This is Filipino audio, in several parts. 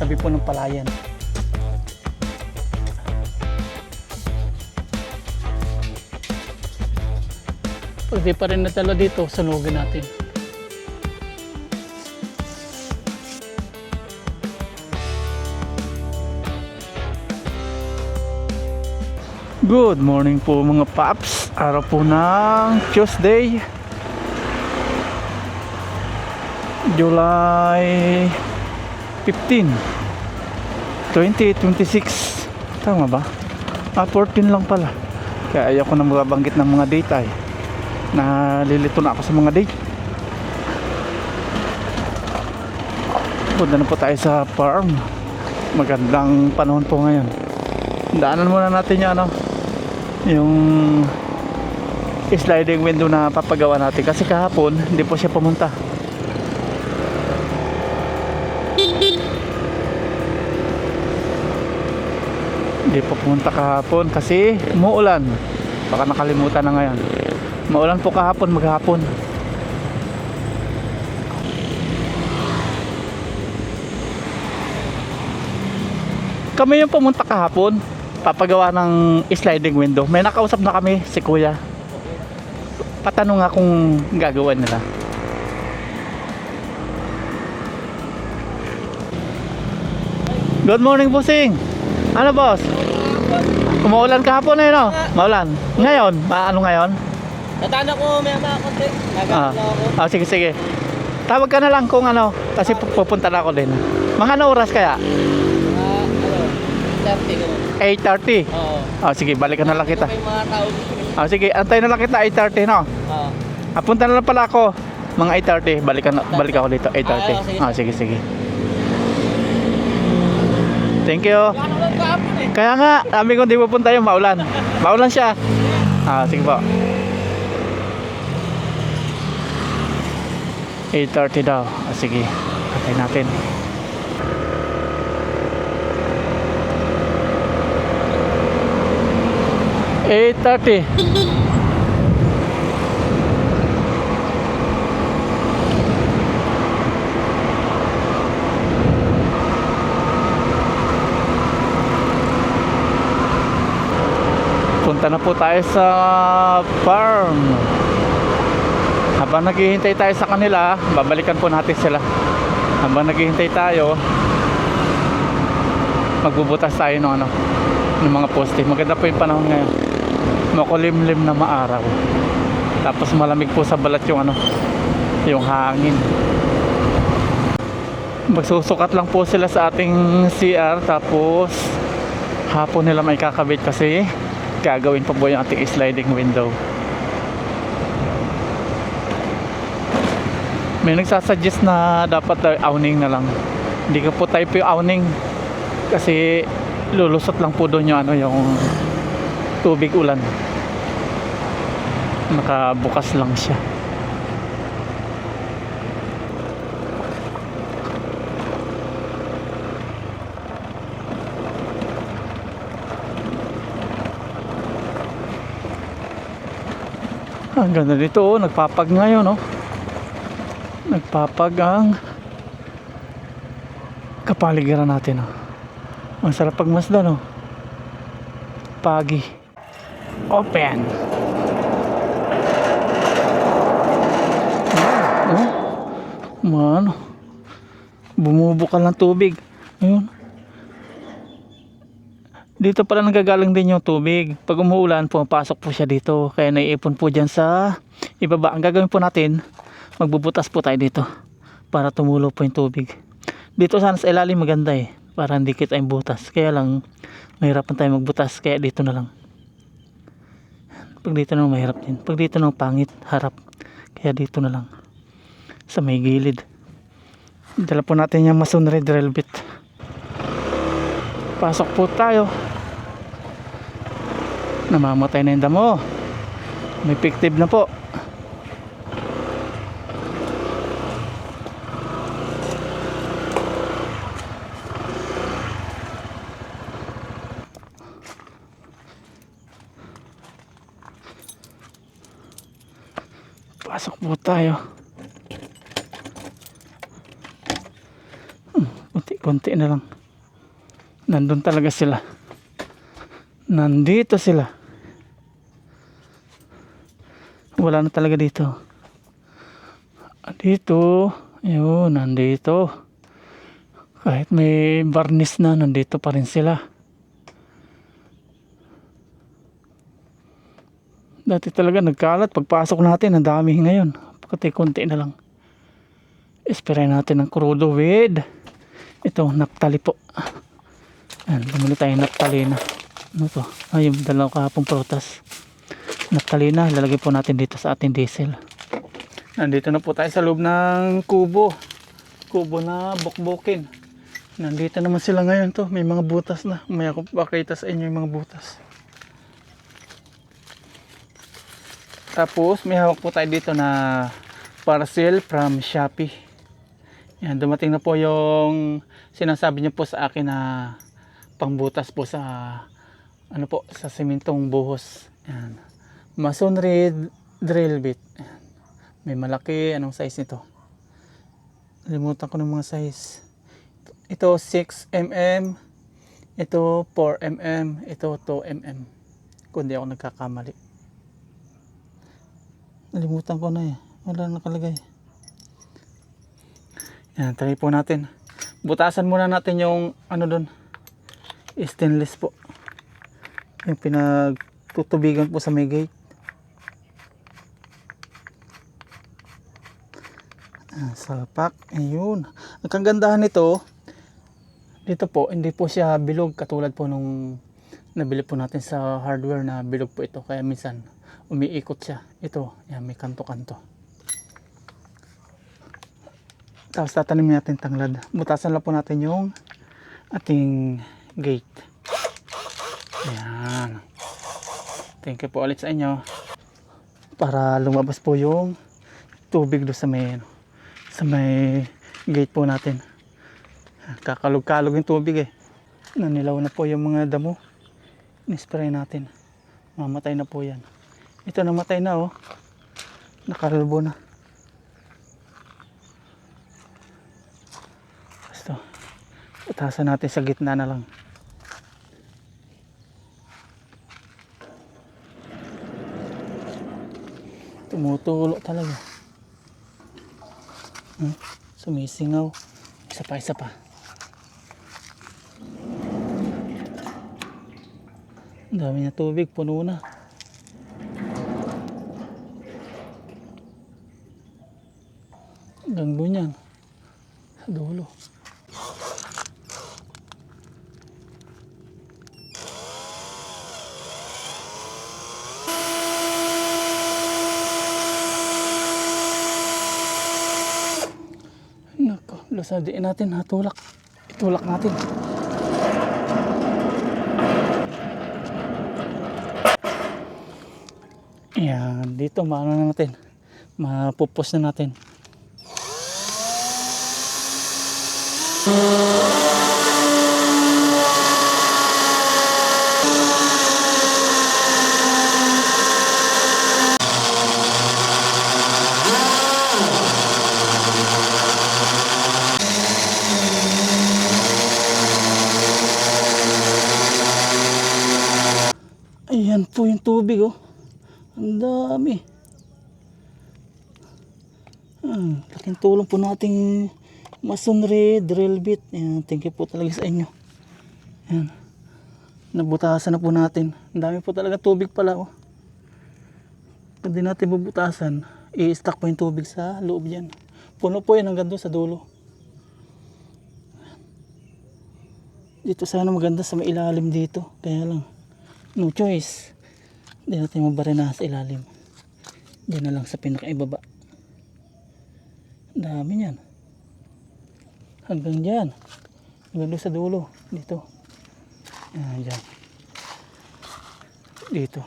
tabi po ng palayan. Pag di pa rin natala dito, sunugin natin. Good morning po mga paps. Araw po ng Tuesday, July 15, 2026. Tama ba? 14 lang pala. Kaya ayaw ko na magabanggit ng mga date ay. Nalilito na ako sa mga date. Punta na po tayo sa farm. Magandang panahon po ngayon. Daanan muna natin yung sliding window na papagawa natin kasi kahapon hindi po siya pumunta. Hindi po pumunta kahapon kasi umuulan. Baka nakalimutan na ngayon. Maulan po kahapon, maghapon. Kami yung pumunta kahapon, papagawa ng sliding window. May nakausap na kami, si kuya. Patanong nga kung gagawin nila. Good morning, bossing. Ano, boss? Umuulan kahapon eh, no? Maulan. Ngayon, ano ngayon? Tatanda ko may mga konti. Nagano ako. Sige, sige. Tawag ka na lang kung ano, kasi pupunta na ako din. Mga ano oras kaya? 30 ko. 8:30? Oo. Sige, balik ka na lang kita. May mga tao dito. Sige, antayin na lang kita 8:30, no? Oo. Punta na lang pala ako. Mga 8:30, balik ako dito 8:30. Sige, sige. Thank you. Ano lang kahapon eh. Kaya nga, sabi ko di pupunta yung maulan. Maulan siya. Sige po. 8:30 daw. Sige, antayin natin. $8:30. Punta na po tayo sa farm. Habang naghihintay tayo sa kanila, babalikan po natin sila. Habang naghihintay tayo, magbubutas tayo ng mga poste. Maganda po yung panahon ngayon. Makulimlim na maaraw. Tapos malamig po sa balat yung hangin. Magsusukat lang po sila sa ating CR. Tapos hapon nila may kakabit kasi gagawin pa po yung ating sliding window. May nagsasuggest na dapat awning na lang. Hindi ko po type yung awning kasi lulusot lang po doon yung tubig ulan. Nakabukas lang siya. Ang ganda dito, nagpapag ngayon, nagpapag ang kapaligiran natin, ang sarap pagmasdan, pagi open. Mano, bumubukal ng tubig. Ayun, dito pala nagagaling din yung tubig. Pag umuulan, pumapasok po siya dito. Kaya naiipon po dyan sa ibaba. Ang gagawin po natin, magbubutas po tayo dito para tumulo po yung tubig. Dito sana sa ilalim maganda para hindi kita yung butas. Kaya lang mahirapan tayo magbutas, kaya dito na lang. Pag dito na mahirap din. Pag dito na pangit, harap. Kaya dito na lang sa may gilid. Dala po natin yung masonry drill bit. Pasok po tayo. Namamatay na yung damo. May pictib na po. Pasok po tayo. Kunti-kunti na lang. Nandun talaga sila. Nandito sila. Wala na talaga dito. Dito. Ayun, nandito. Kahit may varnish na, nandito pa rin sila. Dati talaga nagkalat. Pagpasok natin, ang dami ngayon. Kunti-kunti na lang. Spray natin ng crudo with ito, naptali po. Ayan, bumili tayo ng naptali na. Ano to? Ay, yung dalawang kahapong prutas. Naptali na, ilalagay po natin dito sa ating diesel. Nandito na po tayo sa loob ng kubo. Kubo na bukbukin. Nandito naman sila ngayon to. May mga butas na. May ako pakita sa inyo yung mga butas. Tapos may hawak po tayo dito na parcel from Shopee. Yan, dumating na po yung sinasabi niyo po sa akin na pangbutas po sa ano po, sa sementong buhos. Yan. Masonry drill bit. Yan. May malaki, anong size nito? Nalimutan ko ng mga size. Ito 6mm, ito 4mm, ito 2mm. Kung di ako nagkakamali. Nalimutan ko na eh. Wala nakalagay. Yan, try po natin. Butasan muna natin yung ano doon. Stainless po. Yung pinagtutubigan po sa may gate. Salpak. Ayun. Ang kagandahan nito, dito po, hindi po siya bilog katulad po nung nabili po natin sa hardware na bilog po ito. Kaya minsan umiikot siya. Ito, yan, may kanto-kanto. Tapos tatanimin natin tanglad. Butasan lang po natin yung ating gate. Ayan. Thank you po ulit sa inyo. Para lumabas po yung tubig do sa may gate po natin. Kakalog-kalog yung tubig eh. Nanilaw na po yung mga damo. Nispray natin. Mamatay na po yan. Ito namatay na oh. Nakalbo na. Basta. Itasan natin sa gitna na lang. Tumutulo talaga. Sumisingaw. Isa pa, isa pa. Ang dami na tubig. Puno na. Hanggang doon yan. Sa dulo. Nako, lusadiin natin. Hatulak. Itulak natin. Ayan. Dito maano na natin. Mapupos na natin. Ayan po yung tubig oh. Ang dami. Laking tulong po nating masonry drill bit. Ayan, thank you po talaga sa inyo. Ayan. Nabutasan na po natin. Ang dami po talaga tubig pala oh. Pag di natin bubutasan, i-stack po yung tubig sa loob yan. Puno po yan hanggang doon sa dulo. Dito sana maganda sa may ilalim dito. Kaya lang, no choice. Hindi natin mabarena sa ilalim. Diyan na lang sa pinakaibaba. Dami yan. Hanggang dyan. Hanggang doon sa dulo. Dito. Ayan, dyan. Dito.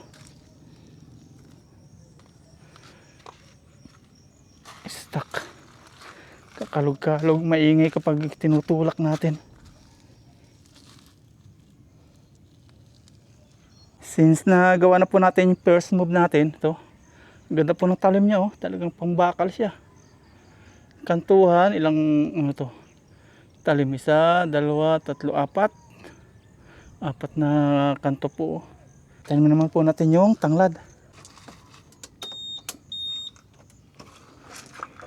Stuck. Kakalog-kalog. Maingay kapag tinutulak natin. Since nagawa na po natin yung first move natin, ito, ganda po ng talim niya oh, talagang pambakal siya. Kantuhan, ilang ano to, Talim isa, dalawa, tatlo, apat. Apat na kanto po. Tanim naman po natin yung tanglad.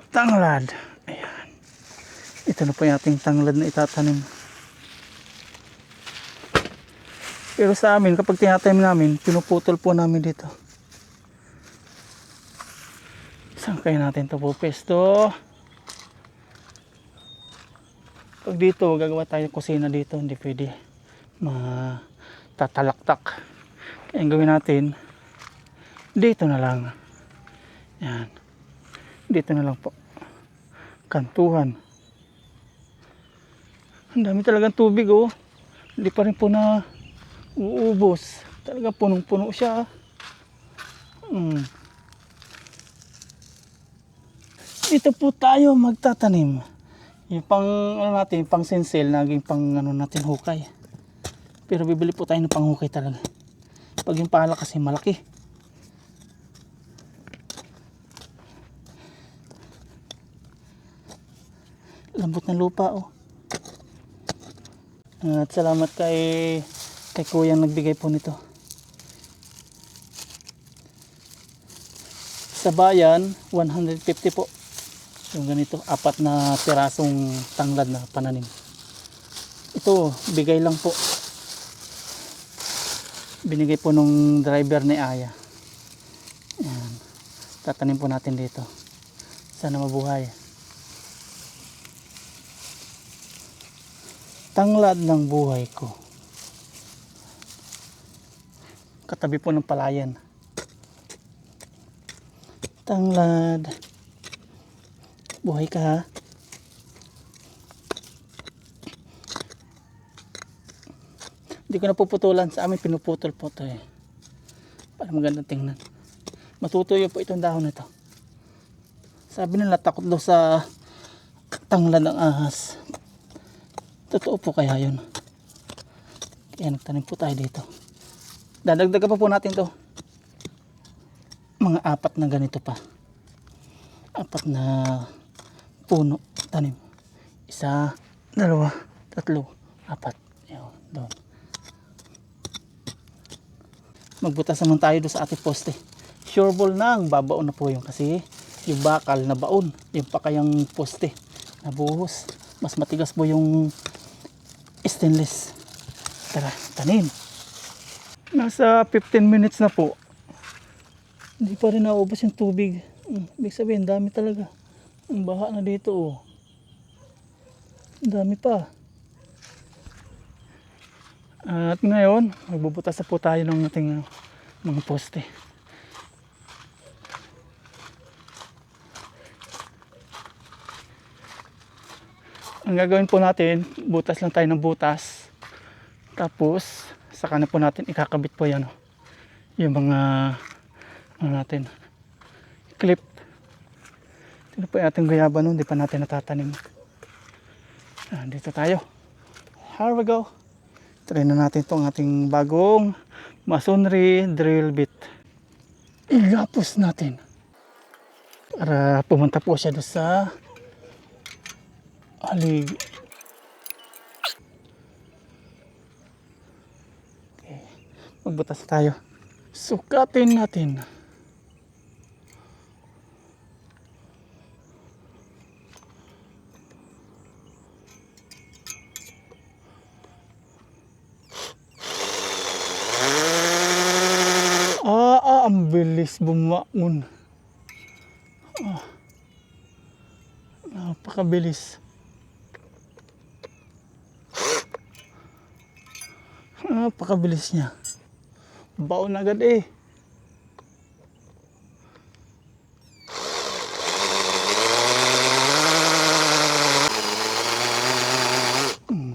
Tanglad. Ayan. Ito na po yung ating tanglad na itatanim. Pero sa amin, kapag tinatanim namin, pinuputol po namin dito. Saan kaya natin ito po pesto? Pag dito, gagawa tayo kusina dito, hindi pwede matatalaktak. Kaya ang gawin natin, dito na lang. Yan. Dito na lang po. Kantuhan. Ang dami talagang tubig oh. Hindi pa rin po na uubos. Talagang punong-puno siya. Dito po tayo magtatanim. Yung pang ano natin, pang sinsel, naging pang ano natin hukay. Pero bibili po tayo ng pang hukay talaga. Pag yung pala kasi malaki. Lambot ng lupa oh. At salamat kay kuyang nagbigay po nito. Sa bayan, 150 po. Yung ganito, apat na pirasong tanglad na pananim. Ito, bigay lang po. Binigay po nung driver ni Aya. Ayan. Tatanim po natin dito. Sana mabuhay. Tanglad ng buhay ko. Katabi po ng palayan. Tanglad. Buhay ka ha. Hindi ko napuputulan. Sa amin pinuputol po ito eh. Para magandang tingnan. Matutuyo po itong dahon nito. Sabi nila takot daw sa tanglad ng ahas. Totoo po kaya yun. Kaya nagtanim po tayo dito. Dadagdagan pa po natin to. Mga apat na ganito pa. Apat na puno, tanim. Isa, dalawa, tatlo, apat. Ayun, doon. Magbutas naman tayo doon sa ating poste. Sure ball nang babaon na po yun kasi yung bakal na baon, yung pakayang poste nabuhos. Mas matigas po yung stainless. Tara, tanim. Nasa 15 minutes na po. Hindi pa rin naubos yung tubig. Ibig sabihin, dami talaga. Ang baha na dito oh. Dami pa. At ngayon, magbubutas na po tayo ng ating mga poste. Ang gagawin po natin, butas lang tayo ng butas. Tapos, saka na po natin ikakabit po yan. Yung mga ano natin, clip. Ito po yung ating guyaba nun, hindi pa natin natatanim. Dito tayo. Here we go. Try na natin itong ating bagong masonry drill bit. Igapos natin. Para pumunta po siya doon sa alig. Okay. Magbutas tayo. Sukatin natin. Ang bilis bumaon. Napakabilis. Napakabilis niya. Baon agad eh.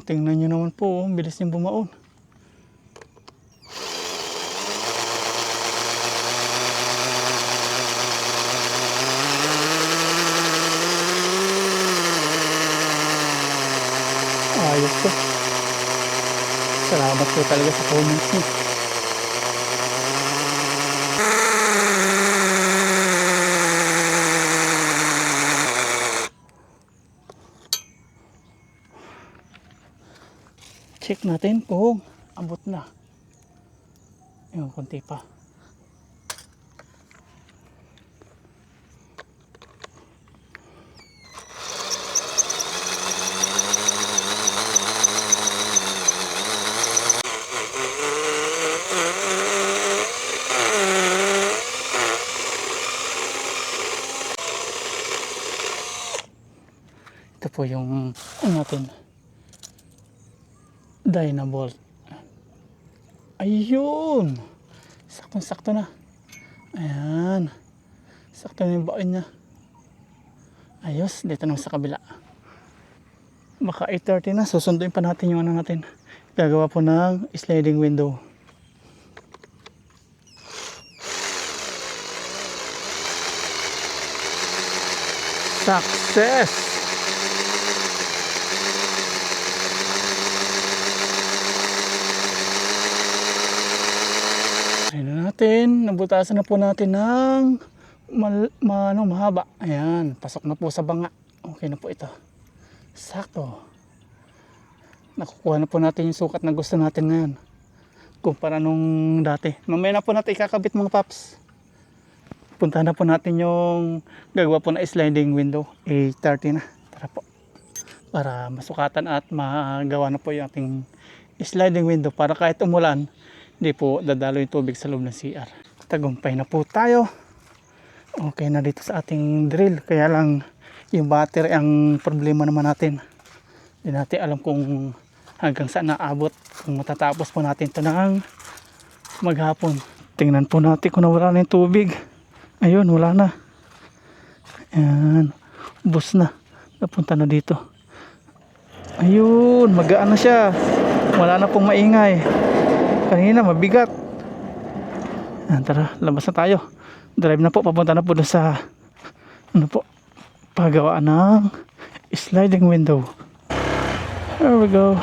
Tingnan nyo naman po, ang bilis niyang bumaon. Ayos po. Salamat po talaga sa comments niyo. Check natin kung abot na. Yung konti pa. Ito po yung natin Dynabolt. Ayun, saktong sakto na. Ayan, sakto na yung baon niya. Ayos, dito naman sa kabila. Baka 8:30 na, susunduin pa natin yung ano natin. Gagawa po ng sliding window. Success! Ayun na natin, nabutasan na po natin ng mahaba. Ayan, pasok na po sa banga. Okay na po ito. Sakto. Nakukuha na po natin yung sukat na gusto natin ngayon. Kumpara nung dati. Mamaya na po natin ikakabit mga paps. Puntahan na po natin yung gagawa po na sliding window. 8:30 na. Tara po. Para masukatan at magawa na po yung ating sliding window. Para kahit umulan, hindi po dadalo yung tubig sa loob ng CR. Tagumpay na po tayo. Okay na dito sa ating drill. Kaya lang yung battery ang problema naman natin. Hindi natin alam kung hanggang saan naabot. Kung matatapos po natin ito ng maghapon. Tingnan po natin kung nawala na yung tubig. Ayun, wala na. Ayan. Ubos na. Napunta na dito. Ayun, magaan na siya. Wala na pong maingay. Kanina mabigat. Ayan, tara, labas na tayo. Drive na po, papunta na po doon sa ano po, paggawaan ng sliding window. There we go.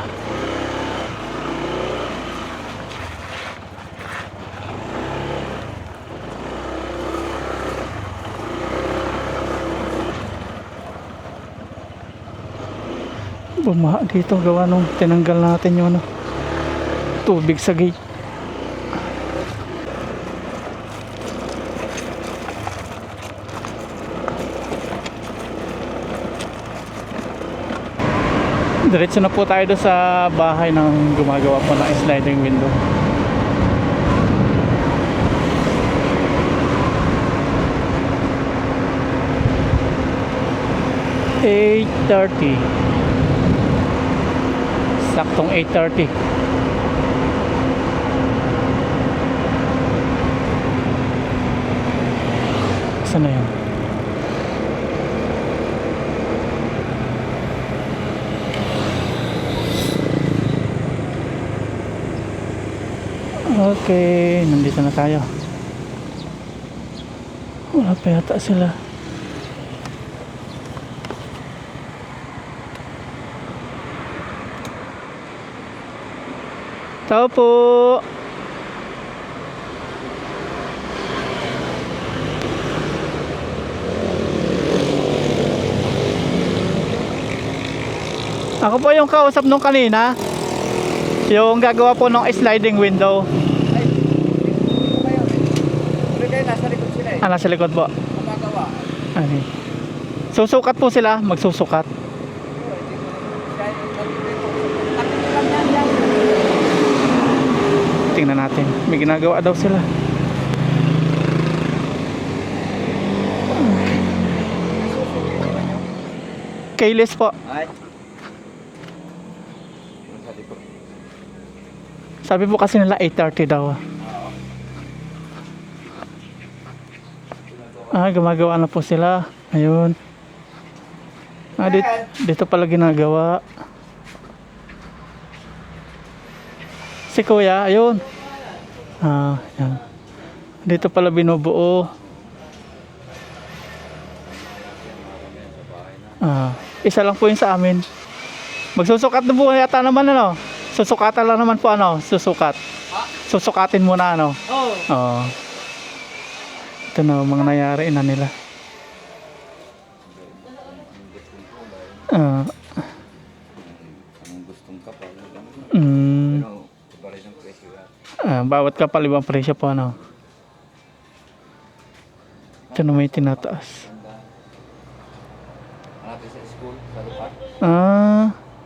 Bumaha dito, gawa nung tinanggal natin yung ano, tubig sa gate. Diretso na po tayo doon sa bahay ng gumagawa po ng sliding window. (8:30) saktong 8:30. Saan na yun? Okay, nandito na tayo. Wala pa yata sila. Tao po. Ako po yung kausap nung kanina. Yung gagawa po ng sliding window. Ay, dito kayo. Pero kayo nasa likod sila eh. Nasa likod po. Kumagawa. Okay. Susukat po sila, magsusukat. Tingnan natin. May ginagawa daw sila. Keyless po. Ay. Sabi po kasi nila 8:30 daw. Gumagawa na po sila. Ayun. Dito pala ginagawa. Si Kuya, ayun. Yan. Dito pala binubuo. Isa lang po yun sa amin. Magsusukat na po yata naman ano. Susukatan lang naman po ano. Susukat. Susukatin muna ano. Oo. Ito na mga nangyari na nila. Ang gustong kapal. presyo yan. Bawat kapal ibang presyo po ano. Ito na may tinataas. Ganda. Hanapin sa school, sa lupa.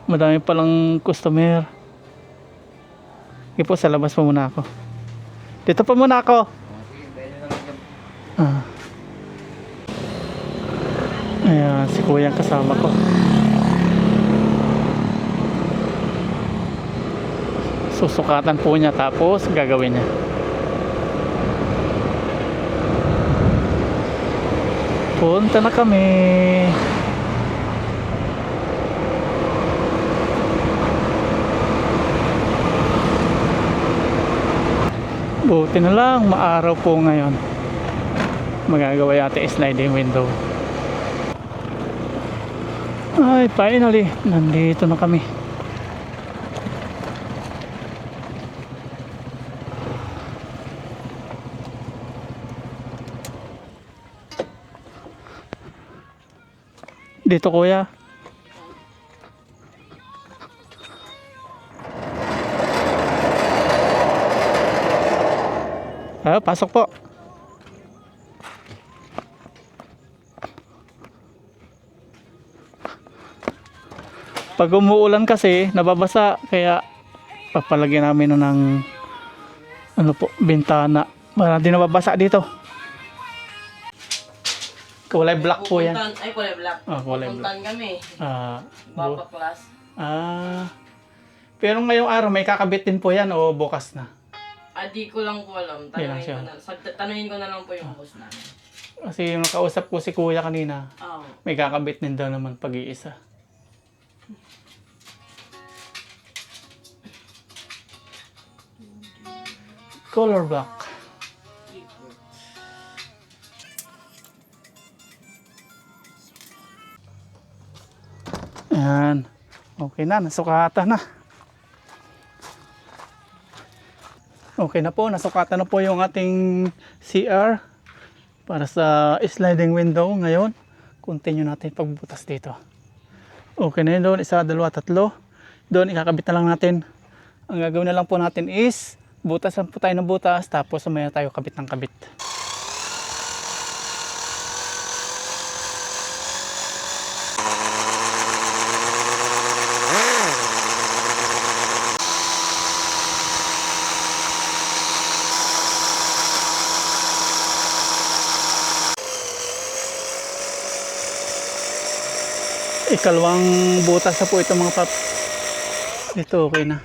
Madami palang customer. Sige po, sa labas pa muna ako. Dito pa muna ako. Sige, tayo nyo lang dyan. Ayan, si kuya ang kasama ko. Susukatan po niya tapos gagawin niya. Punta na kami. Buti na lang, maaraw po ngayon. Magagawa yata sliding window. Ay, finally, nandito na kami. Dito kuya. Pasok po. Pag umuulan kasi, nababasa, kaya papalagyan namin ng ano po, bintana para di nababasa dito. Kulay black po yan. Ay, kulay black. Kulay black. Pupuntahan kami. Bapa class. Pero ngayong araw may kakabit din po yan o bukas na? Di ko lang po alam. Di lang siya. Tanungin ko na lang po yung boss namin. Kasi yung nakausap ko si kuya kanina, Oo. may kakabit din daw naman pag-iisa. Color black. Ayan. Okay na, nasukatan na. Okay na po, nasukatan na po yung ating CR para sa sliding window ngayon. Continue natin pagbutas dito. Okay na yun doon, isa, dalawa, tatlo. Doon ikakabit na lang natin. Ang gagawin na lang po natin is butasan po tayo ng butas tapos sumaya tayo kabit ng kabit. Ikalawang butas na po ito mga paps. Dito okay na.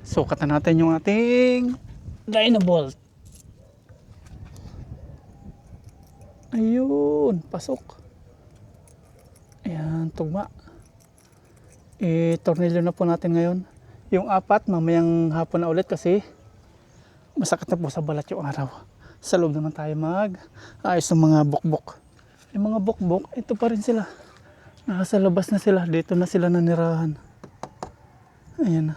Sukatan natin yung ating dynobolt. Ayun, pasok. Ayan, tugma. I-tornilyo na po natin ngayon. Yung apat, mamayang hapon na ulit kasi masakit na po sa balat yung araw. Sa loob naman tayo ayos ng mga bukbok. Yung mga bukbok, ito pa rin sila. Nasa labas na sila. Dito na sila nanirahan. Ayan na.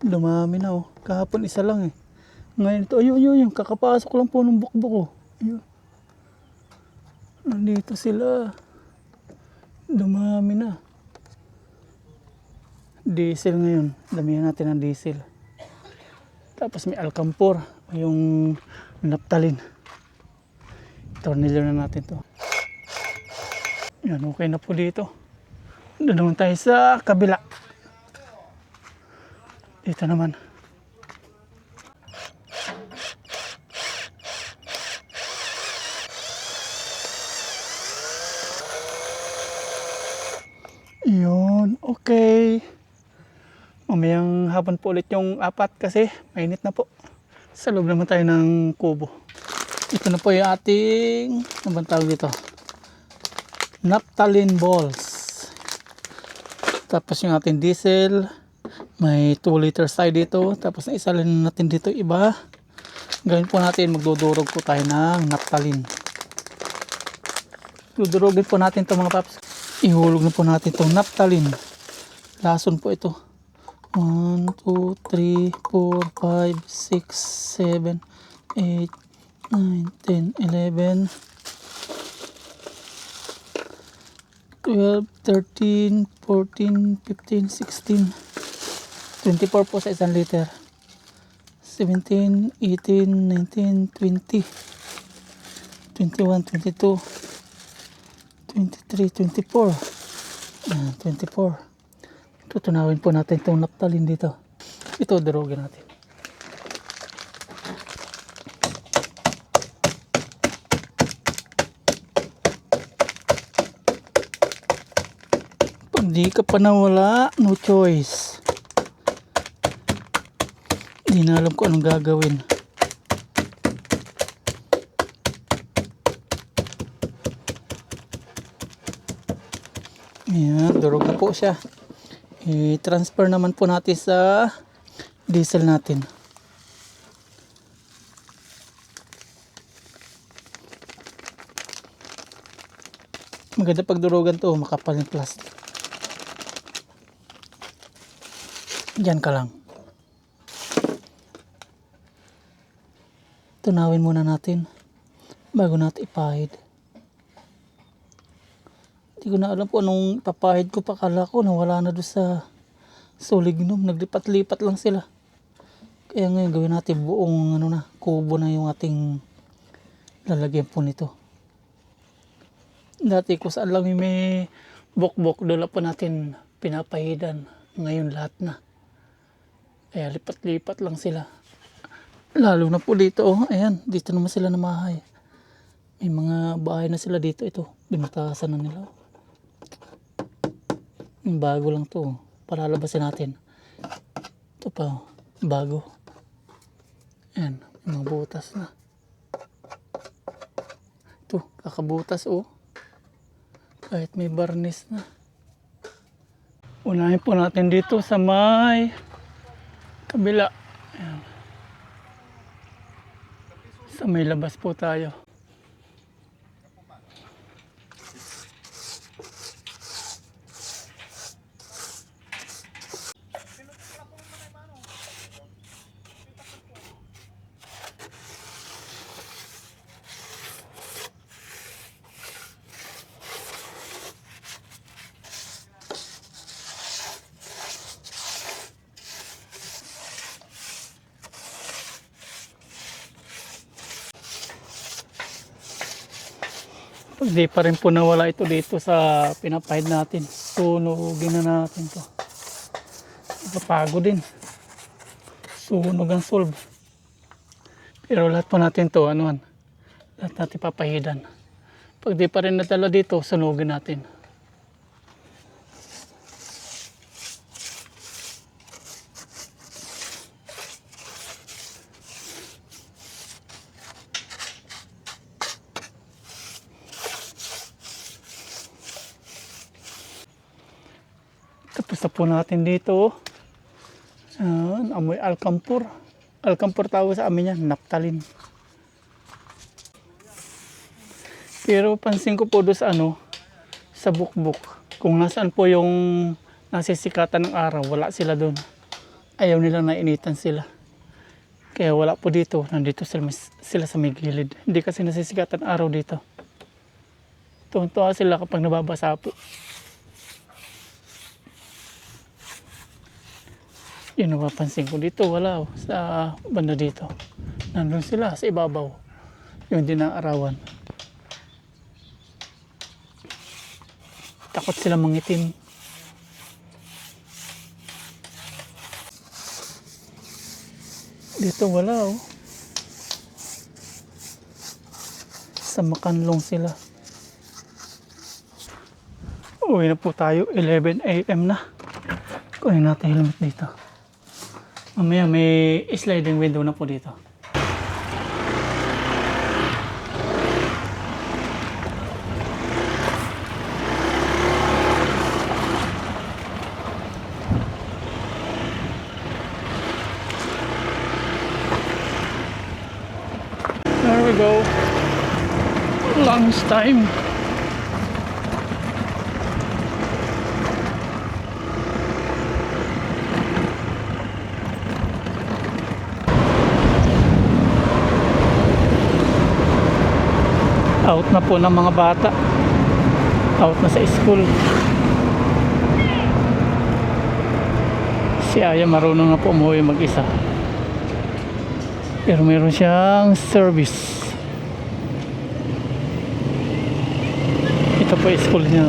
Dumami na oh. Kahapon isa lang eh. Ngayon ito, ayun. Kakapasok lang po ng bukbok oh. Ayun. Nandito sila. Dumami na. Diesel ngayon. Damihan natin ng diesel. Tapos may alkampor. Yung naptalin. Tornilyo na natin to. Yan, okay na po dito. Doon naman tayo sa kabila. Dito naman. Yun, okay. Mamayang hapon po ulit yung apat kasi mainit na po. Sa loob naman tayo ng kubo. Ito na po yung ating, ano bang tawag dito? Naphthalene balls. Tapos yung ating diesel. May 2 liter tayo dito. Tapos naisalin natin dito iba. Gawin po natin, magdudurog po tayo ng naphthalene. Dudurogin po natin ito mga paps. Ihulog na po natin itong naphthalene. Lason po ito. 1, 2, 3, 4, 5, 6, 7, 8, 9, 10, 11, 12, 13, 14, 15, 16, 24 po sa 1 liter. 17, 18, 19, 20, 21, 22, 23, 24. Ayan, 24. Tutunawin po natin itong naptalin dito. Ito, durugin natin. Pag di ka pa nawala, no choice. Hindi na alam ko anong gagawin. Ayan, durog na po siya. I-transfer naman po natin sa diesel natin. Maganda pag durugan to, makapal yung plastic. Diyan ka lang. Tunawin muna natin bago natin ipahid. Hindi ko na alam po anong papahid ko, pakala ko nawala na doon sa Solignum. Naglipat-lipat lang sila. Kaya ngayon gawin natin buong kubo na yung ating lalagyan po nito. Dati kung saan lang yung may bok-bok, doon po natin pinapahidan. Ngayon lahat na. Kaya lipat-lipat lang sila. Lalo na po dito, oh, ayan, dito naman sila namahay. May mga bahay na sila dito, ito, binutasan na nila. Bago lang to, palalabasin natin. Ito pa, bago. Ayan, may mga butas na. Ito, kakabutas, oh. Kahit may barnis na. Unahin po natin dito sa may kabila. Ayan. Sa may labas po tayo. Pag di pa rin po nawala ito dito sa pinapahid natin, sunugin na natin to. Napapagod din. Sunog ang solve. Pero lahat po natin to, lahat natin papahidan. Pag di pa rin nadala dito, sunugin natin. Tapos na po natin dito. Amoy alcampur. Alcampur tawag sa amin yan, naptalin. Pero pansin ko po doon sa sa bukbuk. Kung nasaan po yung nasisikatan ng araw, wala sila doon. Ayaw nila nainitan sila. Kaya wala po dito. Nandito sila sa may gilid. Hindi kasi nasisikatan ng araw dito. Tuwan-tuwa sila kapag nababasa po. Yun napapansin ko dito, wala sa banda dito. Nandun sila sa ibabaw. Yung dinaarawan. Takot sila mangitim. Dito wala Sa makanlong sila. Uwi na po tayo, 11 AM na. Kunin natin helmet dito. Mamaya may sliding window na po dito. There we go. Lunch time. Out na po ng mga bata. Out na sa school. Si Aya marunong na po umuwi mag-isa. Pero meron siyang service. Ito po yung school niya.